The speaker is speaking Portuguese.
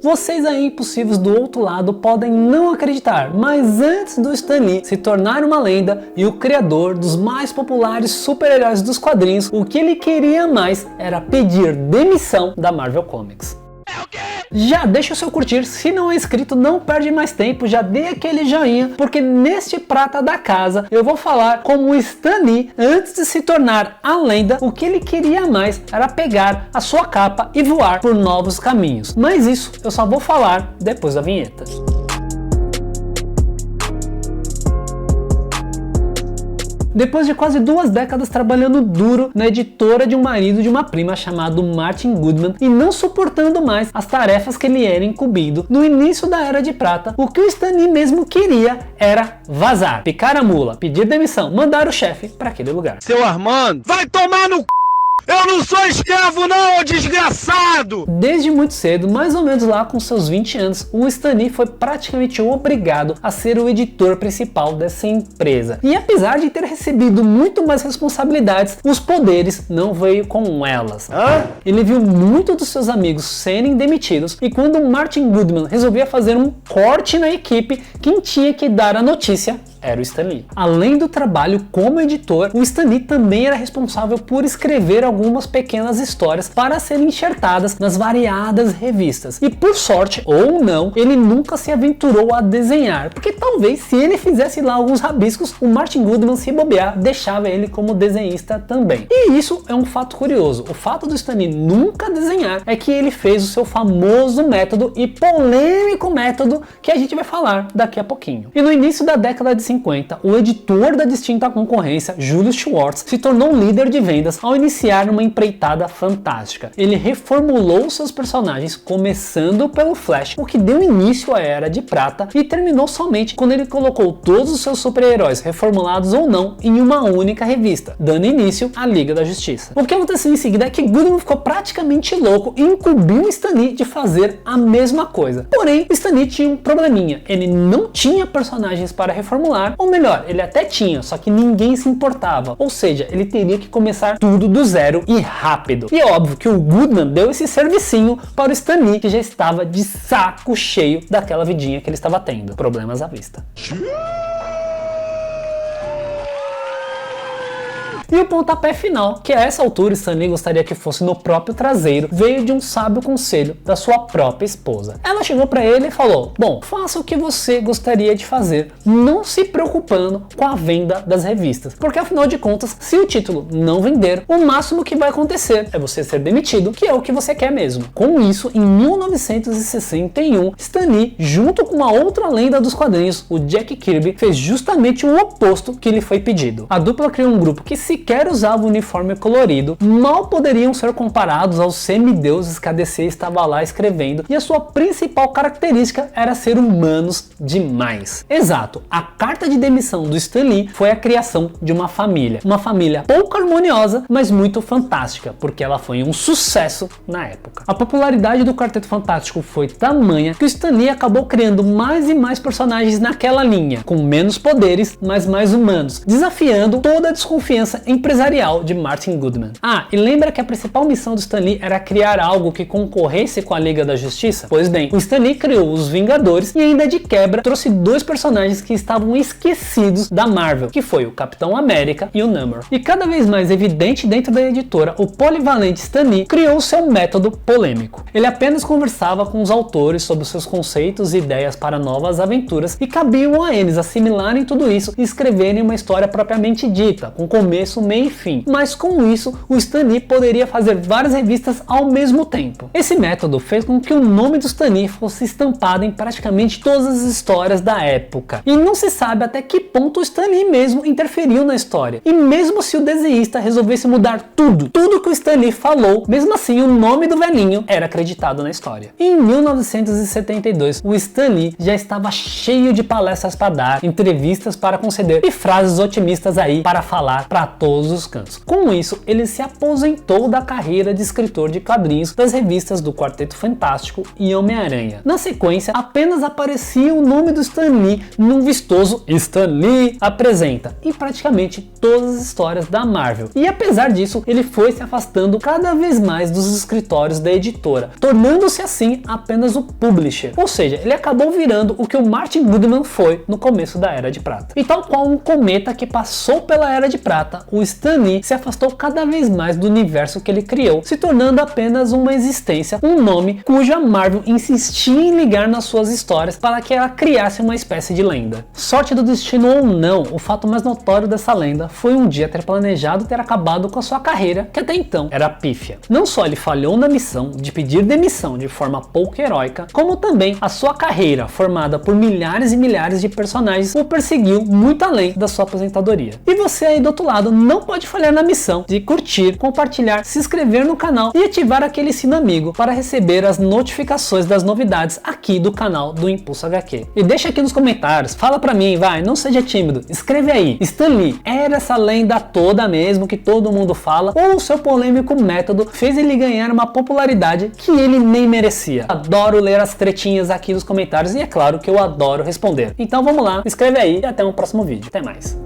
Vocês aí impossíveis do outro lado podem não acreditar, mas antes do Stan Lee se tornar uma lenda e o criador dos mais populares super-heróis dos quadrinhos, o que ele queria mais era pedir demissão da Marvel Comics. Já deixa o seu curtir, se não é inscrito não perde mais tempo, já dê aquele joinha, porque neste Prata da Casa eu vou falar como o Stan Lee, antes de se tornar a lenda, o que ele queria mais era pegar a sua capa e voar por novos caminhos. Mas isso eu só vou falar depois da vinheta. Depois de quase 2 décadas trabalhando duro na editora de um marido de uma prima chamado Martin Goodman e não suportando mais as tarefas que ele era incumbido, no início da Era de Prata, o que o Stan Lee mesmo queria era vazar, picar a mula, pedir demissão, mandar o chefe para aquele lugar. Seu Armando, vai tomar no c... Eu não sou escravo não, desgraçado! Desde muito cedo, mais ou menos lá com seus 20 anos, o Stan Lee foi praticamente obrigado a ser o editor principal dessa empresa. E apesar de ter recebido muito mais responsabilidades, os poderes não veio com elas. Ele viu muitos dos seus amigos serem demitidos e quando Martin Goodman resolvia fazer um corte na equipe, quem tinha que dar a notícia era o Stan Lee. Além do trabalho como editor, o Stan Lee também era responsável por escrever algumas pequenas histórias para serem enxertadas nas variadas revistas. E por sorte, ou não, ele nunca se aventurou a desenhar, porque talvez se ele fizesse lá alguns rabiscos, o Martin Goodman, se bobear, deixava ele como desenhista também. E isso é um fato curioso. O fato do Stan Lee nunca desenhar é que ele fez o seu famoso método e polêmico método que a gente vai falar daqui a pouquinho. E no início da década de 50, o editor da distinta concorrência, Julius Schwartz, se tornou líder de vendas ao iniciar uma empreitada fantástica. Ele reformulou seus personagens, começando pelo Flash, o que deu início à Era de Prata, e terminou somente quando ele colocou todos os seus super-heróis, reformulados ou não, em uma única revista, dando início à Liga da Justiça. O que aconteceu em seguida é que Goodman ficou praticamente louco e incumbiu Stan Lee de fazer a mesma coisa. Porém, Stan Lee tinha um probleminha, ele não tinha personagens para reformular, ou melhor, ele até tinha, só que ninguém se importava, ou seja, ele teria que começar tudo do zero e rápido. E é óbvio que o Goodman deu esse servicinho para o Stan Lee, que já estava de saco cheio daquela vidinha que ele estava tendo. Problemas à vista. E o pontapé final, que a essa altura Stan Lee gostaria que fosse no próprio traseiro, veio de um sábio conselho da sua própria esposa. Ela chegou para ele e falou: bom, faça o que você gostaria de fazer, não se preocupando com a venda das revistas, porque afinal de contas, se o título não vender, o máximo que vai acontecer é você ser demitido, que é o que você quer mesmo. Com isso, em 1961, Stan Lee, junto com uma outra lenda dos quadrinhos, o Jack Kirby, fez justamente o oposto que lhe foi pedido. A dupla criou um grupo que sequer usava o uniforme colorido, mal poderiam ser comparados aos semideuses que a DC estava lá escrevendo, e a sua principal característica era ser humanos demais. Exato, a carta de demissão do Stan Lee foi a criação de uma família pouco harmoniosa, mas muito fantástica, porque ela foi um sucesso na época. A popularidade do Quarteto Fantástico foi tamanha que o Stan Lee acabou criando mais e mais personagens naquela linha, com menos poderes, mas mais humanos, desafiando toda a desconfiança empresarial de Martin Goodman. E lembra que a principal missão do Stan Lee era criar algo que concorresse com a Liga da Justiça? Pois bem, o Stan Lee criou os Vingadores e ainda de quebra trouxe 2 personagens que estavam esquecidos da Marvel, que foi o Capitão América e o Namor. E cada vez mais evidente dentro da editora, o polivalente Stan Lee criou seu método polêmico. Ele apenas conversava com os autores sobre seus conceitos e ideias para novas aventuras e cabiam a eles assimilarem tudo isso e escreverem uma história propriamente dita, com começo, meio e fim. Mas com isso, o Stan Lee poderia fazer várias revistas ao mesmo tempo. Esse método fez com que o nome do Stan Lee fosse estampado em praticamente todas as histórias da época. E não se sabe até que ponto o Stan Lee mesmo interferiu na história. E mesmo se o desenhista resolvesse mudar tudo que o Stan Lee falou, mesmo assim o nome do velhinho era acreditado na história. E em 1972, o Stan Lee já estava cheio de palestras para dar, entrevistas para conceder e frases otimistas aí para falar para todos todos os cantos. Com isso, ele se aposentou da carreira de escritor de quadrinhos das revistas do Quarteto Fantástico e Homem-Aranha. Na sequência, apenas aparecia o nome do Stan Lee num vistoso Stan Lee apresenta em praticamente todas as histórias da Marvel. E apesar disso, ele foi se afastando cada vez mais dos escritórios da editora, tornando-se assim apenas o publisher. Ou seja, ele acabou virando o que o Martin Goodman foi no começo da Era de Prata. E tal qual um cometa que passou pela Era de Prata, o Stan Lee se afastou cada vez mais do universo que ele criou, se tornando apenas uma existência, um nome cuja Marvel insistia em ligar nas suas histórias para que ela criasse uma espécie de lenda. Sorte do destino ou não, o fato mais notório dessa lenda foi um dia ter planejado ter acabado com a sua carreira, que até então era pífia. Não só ele falhou na missão de pedir demissão de forma pouco heróica, como também a sua carreira, formada por milhares e milhares de personagens, o perseguiu muito além da sua aposentadoria. E você aí do outro lado não pode falhar na missão de curtir, compartilhar, se inscrever no canal e ativar aquele sino amigo para receber as notificações das novidades aqui do canal do Impulso HQ. E deixa aqui nos comentários, fala pra mim, vai, não seja tímido, escreve aí, Stan Lee era essa lenda toda mesmo que todo mundo fala, ou o seu polêmico método fez ele ganhar uma popularidade que ele nem merecia? Adoro ler as tretinhas aqui nos comentários e é claro que eu adoro responder. Então vamos lá, escreve aí e até um próximo vídeo. Até mais.